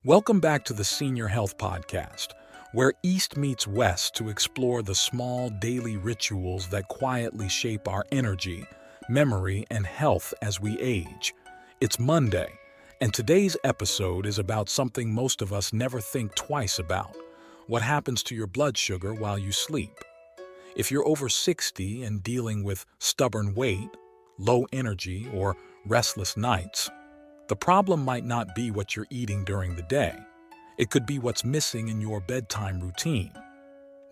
Welcome back to the Senior Health Podcast, where East meets West to explore the small daily rituals that quietly shape our energy, memory, and health as we age. It's Monday, and today's episode is about something most of us never think twice about: what happens to your blood sugar while you sleep. If you're over 60 and dealing with stubborn weight, low energy, or restless nights, the problem might not be what you're eating during the day. It could be what's missing in your bedtime routine.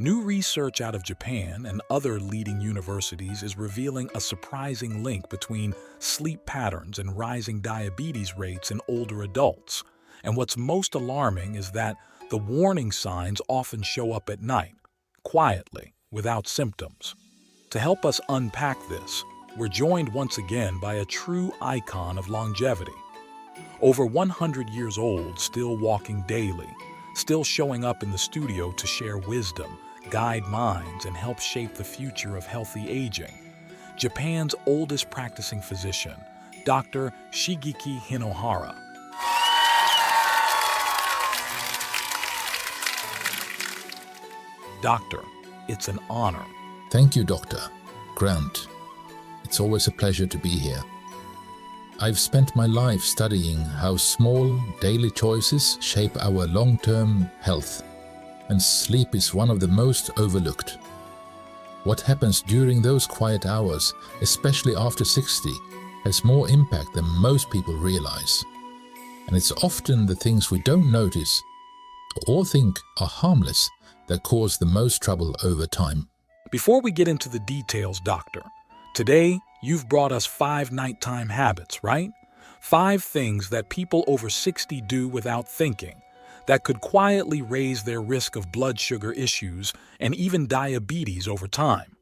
New research out of Japan and other leading universities is revealing a surprising link between sleep patterns and rising diabetes rates in older adults. And what's most alarming is that the warning signs often show up at night, quietly, without symptoms. To help us unpack this, we're joined once again by a true icon of longevity. Over 100 years old, still walking daily, still showing up in the studio to share wisdom, guide minds, and help shape the future of healthy aging. Japan's oldest practicing physician, Dr. Shigeki Hinohara. Doctor, it's an honor. Thank you, Dr. Grant. It's always a pleasure to be here. I've spent my life studying how small daily choices shape our long-term health, and sleep is one of the most overlooked. What happens during those quiet hours, especially after 60, has more impact than most people realize. And it's often the things we don't notice or think are harmless that cause the most trouble over time. Before we get into the details, Doctor, today you've brought us 5 nighttime habits, right? 5 things that people over 60 do without thinking that could quietly raise their risk of blood sugar issues and even diabetes over time.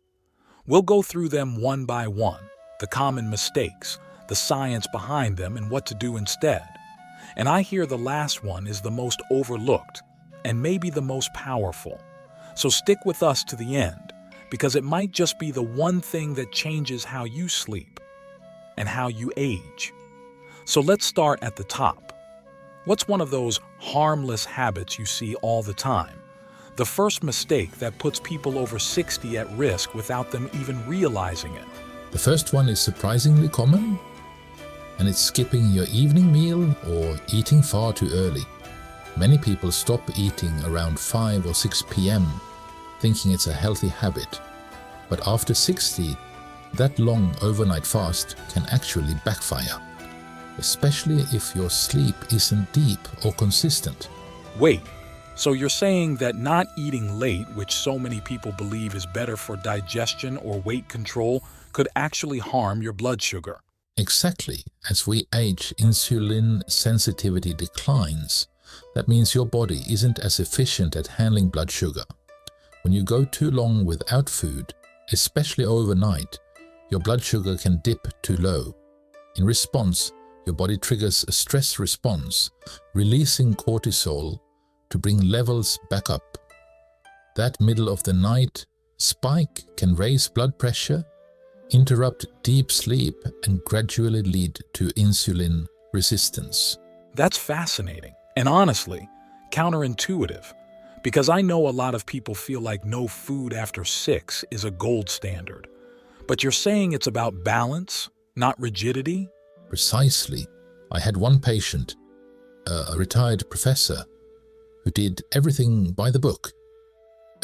We'll go through them one by one, the common mistakes, the science behind them, and what to do instead. And I hear the last one is the most overlooked and maybe the most powerful. So stick with us to the end, because it might just be the one thing that changes how you sleep and how you age. So let's start at the top. What's one of those harmless habits you see all the time? The first mistake that puts people over 60 at risk without them even realizing it. The first one is surprisingly common, and it's skipping your evening meal or eating far too early. Many people stop eating around 5 or 6 p.m. thinking it's a healthy habit. But after 60, that long overnight fast can actually backfire, especially if your sleep isn't deep or consistent. Wait, so you're saying that not eating late, which so many people believe is better for digestion or weight control, could actually harm your blood sugar? Exactly. As we age, insulin sensitivity declines. That means your body isn't as efficient at handling blood sugar. When you go too long without food, especially overnight, your blood sugar can dip too low. In response, your body triggers a stress response, releasing cortisol to bring levels back up. That middle of the night spike can raise blood pressure, interrupt deep sleep, and gradually lead to insulin resistance. That's fascinating and honestly, counterintuitive. Because I know a lot of people feel like no food after 6 is a gold standard. But you're saying it's about balance, not rigidity? Precisely. I had one patient, a retired professor, who did everything by the book.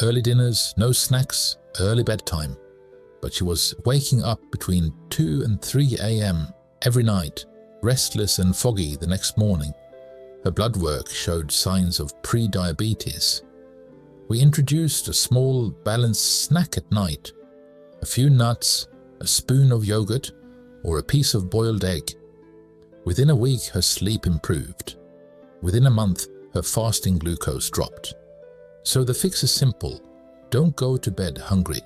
Early dinners, no snacks, early bedtime. But she was waking up between 2 and 3 a.m. every night, restless and foggy the next morning. Her blood work showed signs of pre-diabetes. We introduced a small, balanced snack at night, a few nuts, a spoon of yogurt, or a piece of boiled egg. Within a week, her sleep improved. Within a month, her fasting glucose dropped. So the fix is simple: don't go to bed hungry.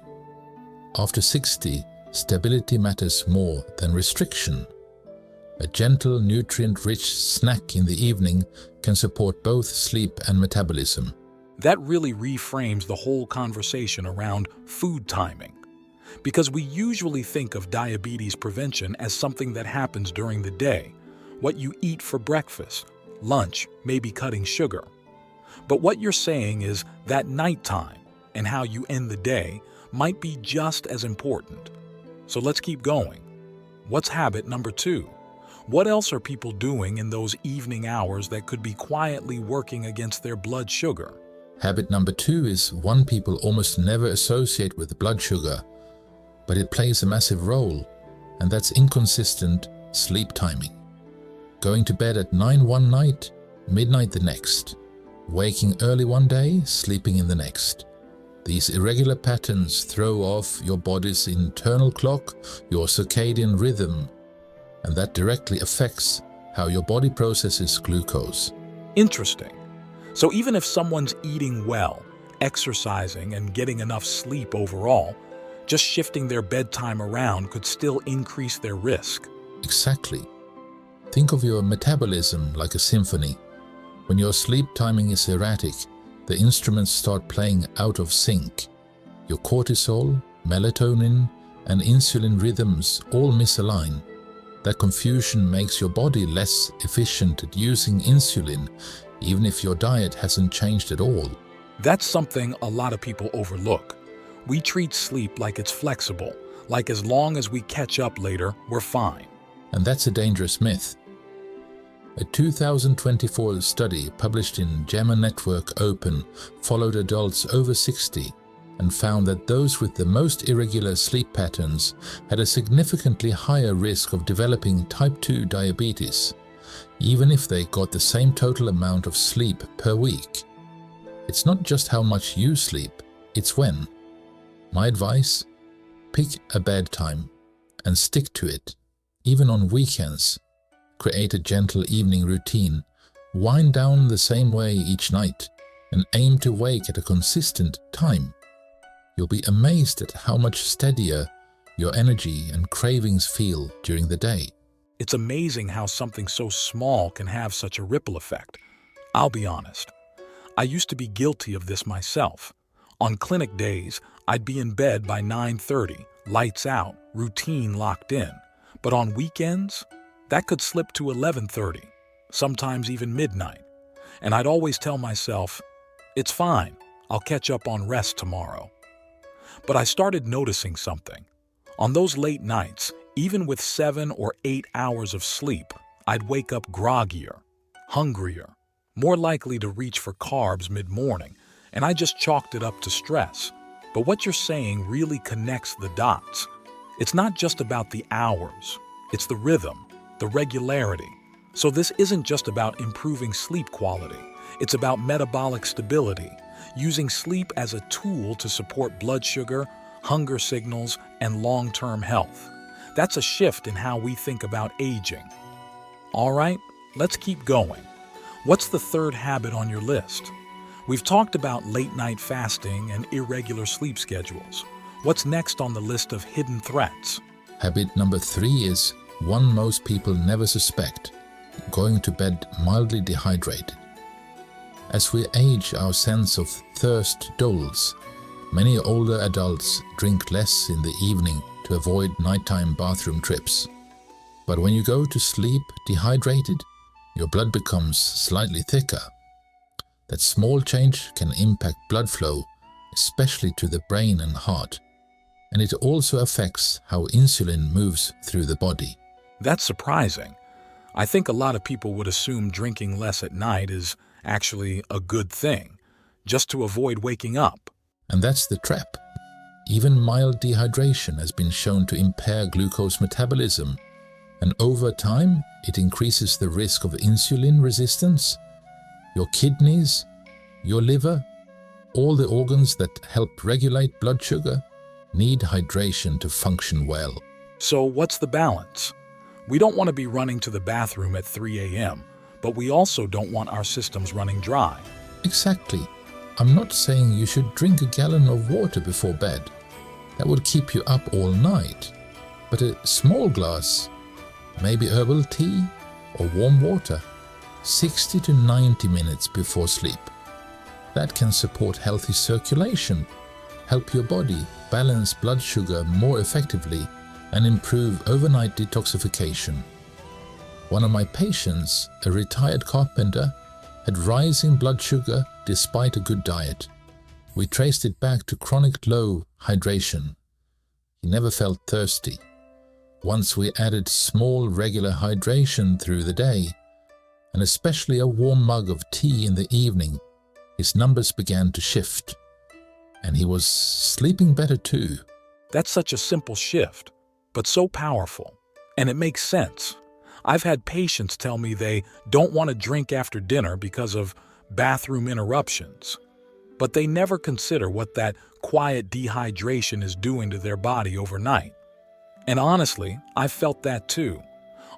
After 60, stability matters more than restriction. A gentle, nutrient-rich snack in the evening can support both sleep and metabolism. That really reframes the whole conversation around food timing. Because we usually think of diabetes prevention as something that happens during the day, what you eat for breakfast, lunch, maybe cutting sugar. But what you're saying is that nighttime and how you end the day might be just as important. So let's keep going. What's habit number 2? What else are people doing in those evening hours that could be quietly working against their blood sugar? Habit number 2 is one people almost never associate with blood sugar, but it plays a massive role, and that's inconsistent sleep timing. Going to bed at 9 one night, midnight the next. Waking early one day, sleeping in the next. These irregular patterns throw off your body's internal clock, your circadian rhythm, and that directly affects how your body processes glucose. Interesting. So even if someone's eating well, exercising, and getting enough sleep overall, just shifting their bedtime around could still increase their risk. Exactly. Think of your metabolism like a symphony. When your sleep timing is erratic, the instruments start playing out of sync. Your cortisol, melatonin, and insulin rhythms all misalign. That confusion makes your body less efficient at using insulin, even if your diet hasn't changed at all. That's something a lot of people overlook. We treat sleep like it's flexible, like as long as we catch up later, we're fine. And that's a dangerous myth. A 2024 study published in JAMA Network Open followed adults over 60 and found that those with the most irregular sleep patterns had a significantly higher risk of developing type 2 diabetes, even if they got the same total amount of sleep per week. It's not just how much you sleep, it's when. My advice? Pick a bedtime and stick to it, even on weekends. Create a gentle evening routine, wind down the same way each night, and aim to wake at a consistent time. You'll be amazed at how much steadier your energy and cravings feel during the day. It's amazing how something so small can have such a ripple effect. I'll be honest. I used to be guilty of this myself. On clinic days, I'd be in bed by 9:30, lights out, routine locked in. But on weekends, that could slip to 11:30, sometimes even midnight. And I'd always tell myself, it's fine, I'll catch up on rest tomorrow. But I started noticing something. On those late nights, even with 7 or 8 hours of sleep, I'd wake up groggier, hungrier, more likely to reach for carbs mid-morning, and I just chalked it up to stress. But what you're saying really connects the dots. It's not just about the hours, it's the rhythm, the regularity. So this isn't just about improving sleep quality, it's about metabolic stability, using sleep as a tool to support blood sugar, hunger signals, and long-term health. That's a shift in how we think about aging. All right, let's keep going. What's the third habit on your list? We've talked about late-night fasting and irregular sleep schedules. What's next on the list of hidden threats? Habit number 3 is one most people never suspect: going to bed mildly dehydrated. As we age, our sense of thirst dulls. Many older adults drink less in the evening to avoid nighttime bathroom trips. But when you go to sleep dehydrated, your blood becomes slightly thicker. That small change can impact blood flow, especially to the brain and heart. And it also affects how insulin moves through the body. That's surprising. I think a lot of people would assume drinking less at night is actually a good thing, just to avoid waking up. And that's the trap. Even mild dehydration has been shown to impair glucose metabolism, and over time it increases the risk of insulin resistance. Your kidneys, your liver, all the organs that help regulate blood sugar need hydration to function well. So what's the balance? We don't want to be running to the bathroom at 3 a.m., but we also don't want our systems running dry. Exactly. I'm not saying you should drink a gallon of water before bed. That would keep you up all night. But a small glass, maybe herbal tea or warm water, 60 to 90 minutes before sleep. That can support healthy circulation, help your body balance blood sugar more effectively, and improve overnight detoxification. One of my patients, a retired carpenter, had rising blood sugar despite a good diet. We traced it back to chronic low hydration. He never felt thirsty. Once we added small regular hydration through the day, and especially a warm mug of tea in the evening, his numbers began to shift. And he was sleeping better too. That's such a simple shift, but so powerful. And it makes sense. I've had patients tell me they don't want to drink after dinner because of bathroom interruptions. But they never consider what that quiet dehydration is doing to their body overnight. And honestly, I've felt that too.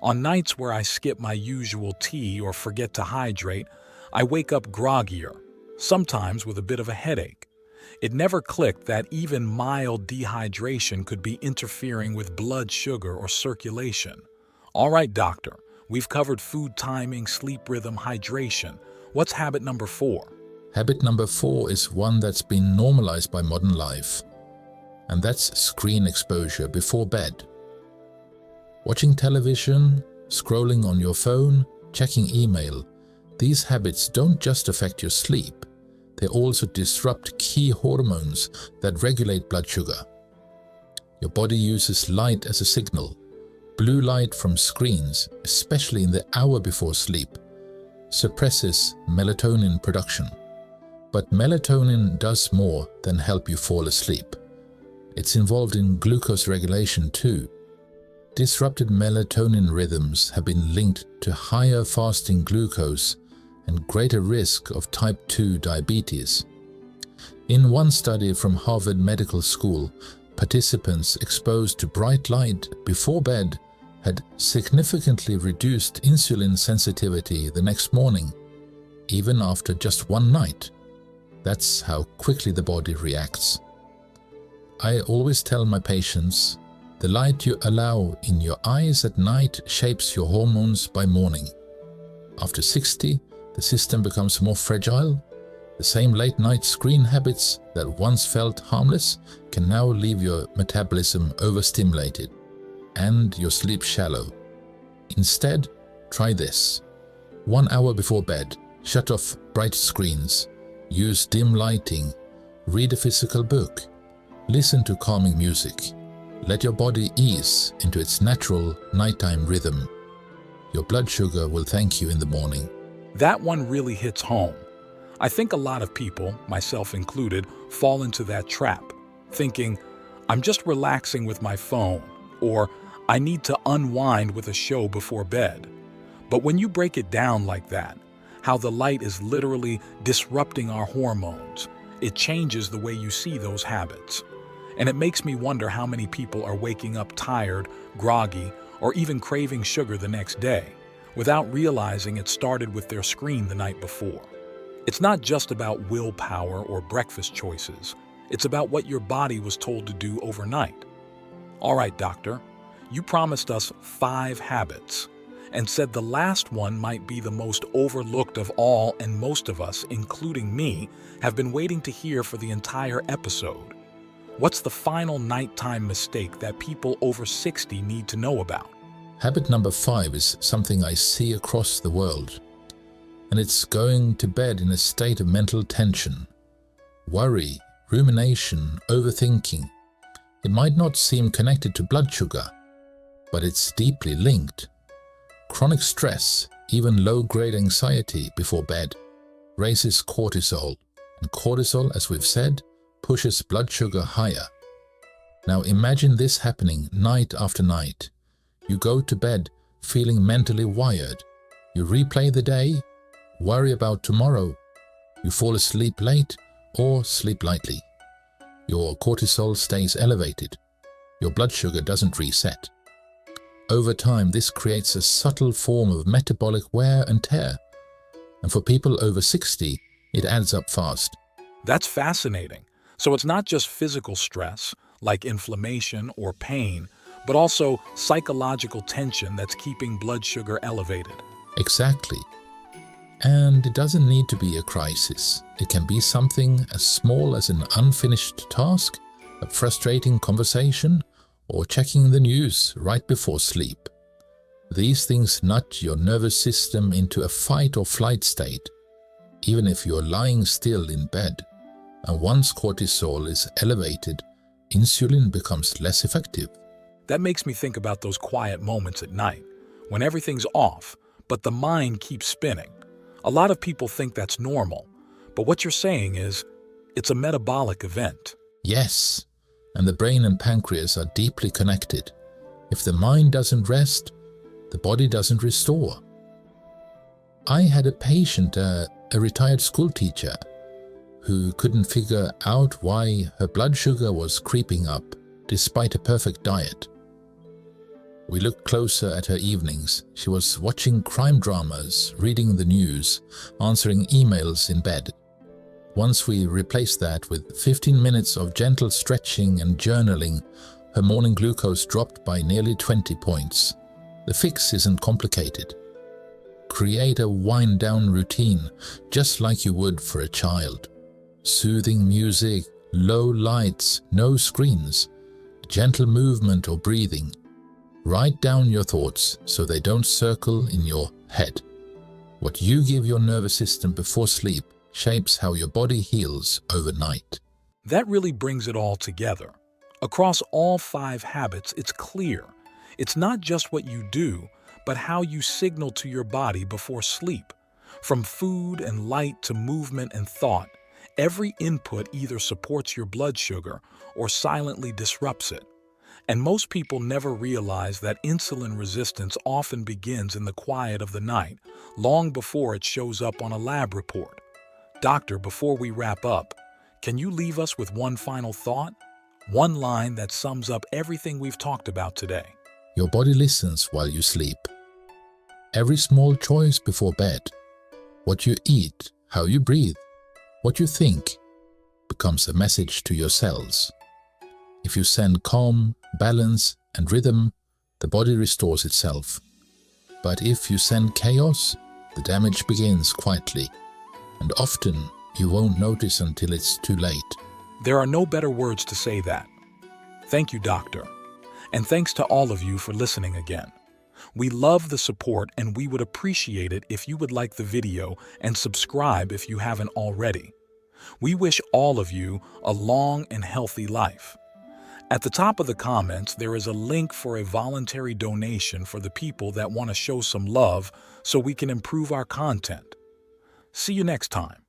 On nights where I skip my usual tea or forget to hydrate, I wake up groggier, sometimes with a bit of a headache. It never clicked that even mild dehydration could be interfering with blood sugar or circulation. All right, doctor, we've covered food timing, sleep rhythm, hydration. What's habit number 4? Habit number 4 is one that's been normalized by modern life, and that's screen exposure before bed. Watching television, scrolling on your phone, checking email, these habits don't just affect your sleep, they also disrupt key hormones that regulate blood sugar. Your body uses light as a signal. Blue light from screens, especially in the hour before sleep, suppresses melatonin production. But melatonin does more than help you fall asleep. It's involved in glucose regulation too. Disrupted melatonin rhythms have been linked to higher fasting glucose and greater risk of type 2 diabetes. In one study from Harvard Medical School, participants exposed to bright light before bed had significantly reduced insulin sensitivity the next morning, even after just one night. That's how quickly the body reacts. I always tell my patients, the light you allow in your eyes at night shapes your hormones by morning. After 60, the system becomes more fragile. The same late-night screen habits that once felt harmless can now leave your metabolism overstimulated and your sleep shallow. Instead, try this. 1 hour before bed, shut off bright screens, use dim lighting, read a physical book, listen to calming music. Let your body ease into its natural nighttime rhythm. Your blood sugar will thank you in the morning. That one really hits home. I think a lot of people, myself included, fall into that trap, thinking, I'm just relaxing with my phone, or I need to unwind with a show before bed. But when you break it down like that, how the light is literally disrupting our hormones, it changes the way you see those habits. And it makes me wonder how many people are waking up tired, groggy, or even craving sugar the next day, without realizing it started with their screen the night before. It's not just about willpower or breakfast choices. It's about what your body was told to do overnight. All right, doctor, you promised us 5 habits and said the last one might be the most overlooked of all, and most of us, including me, have been waiting to hear for the entire episode. What's the final nighttime mistake that people over 60 need to know about? Habit number 5 is something I see across the world, and it's going to bed in a state of mental tension, worry, rumination, overthinking. It might not seem connected to blood sugar, but it's deeply linked. Chronic stress, even low-grade anxiety before bed, raises cortisol, and cortisol, as we've said, pushes blood sugar higher. Now imagine this happening night after night. You go to bed feeling mentally wired. You replay the day, worry about tomorrow. You fall asleep late or sleep lightly. Your cortisol stays elevated. Your blood sugar doesn't reset. Over time, this creates a subtle form of metabolic wear and tear. And for people over 60, it adds up fast. That's fascinating. So it's not just physical stress, like inflammation or pain, but also psychological tension that's keeping blood sugar elevated. Exactly. And it doesn't need to be a crisis. It can be something as small as an unfinished task, a frustrating conversation, or checking the news right before sleep. These things nudge your nervous system into a fight or flight state, even if you're lying still in bed. And once cortisol is elevated, insulin becomes less effective. That makes me think about those quiet moments at night, when everything's off, but the mind keeps spinning. A lot of people think that's normal, but what you're saying is, it's a metabolic event. Yes, and the brain and pancreas are deeply connected. If the mind doesn't rest, the body doesn't restore. I had a patient, a retired school teacher, who couldn't figure out why her blood sugar was creeping up despite a perfect diet. We looked closer at her evenings. She was watching crime dramas, reading the news, answering emails in bed. Once we replaced that with 15 minutes of gentle stretching and journaling, her morning glucose dropped by nearly 20 points. The fix isn't complicated. Create a wind-down routine, just like you would for a child. Soothing music, low lights, no screens, gentle movement or breathing. Write down your thoughts so they don't circle in your head. What you give your nervous system before sleep shapes how your body heals overnight. That really brings it all together. Across all 5 habits, it's clear. It's not just what you do, but how you signal to your body before sleep. From food and light to movement and thought, every input either supports your blood sugar or silently disrupts it. And most people never realize that insulin resistance often begins in the quiet of the night, long before it shows up on a lab report. Doctor, before we wrap up, can you leave us with one final thought? One line that sums up everything we've talked about today. Your body listens while you sleep. Every small choice before bed, what you eat, how you breathe, what you think, becomes a message to your cells. If you send calm, balance, and rhythm, the body restores itself. But if you send chaos, the damage begins quietly, and often you won't notice until it's too late. There are no better words to say that. Thank you, Doctor. And thanks to all of you for listening again. We love the support, and we would appreciate it if you would like the video and subscribe if you haven't already. We wish all of you a long and healthy life. At the top of the comments, there is a link for a voluntary donation for the people that want to show some love so we can improve our content. See you next time.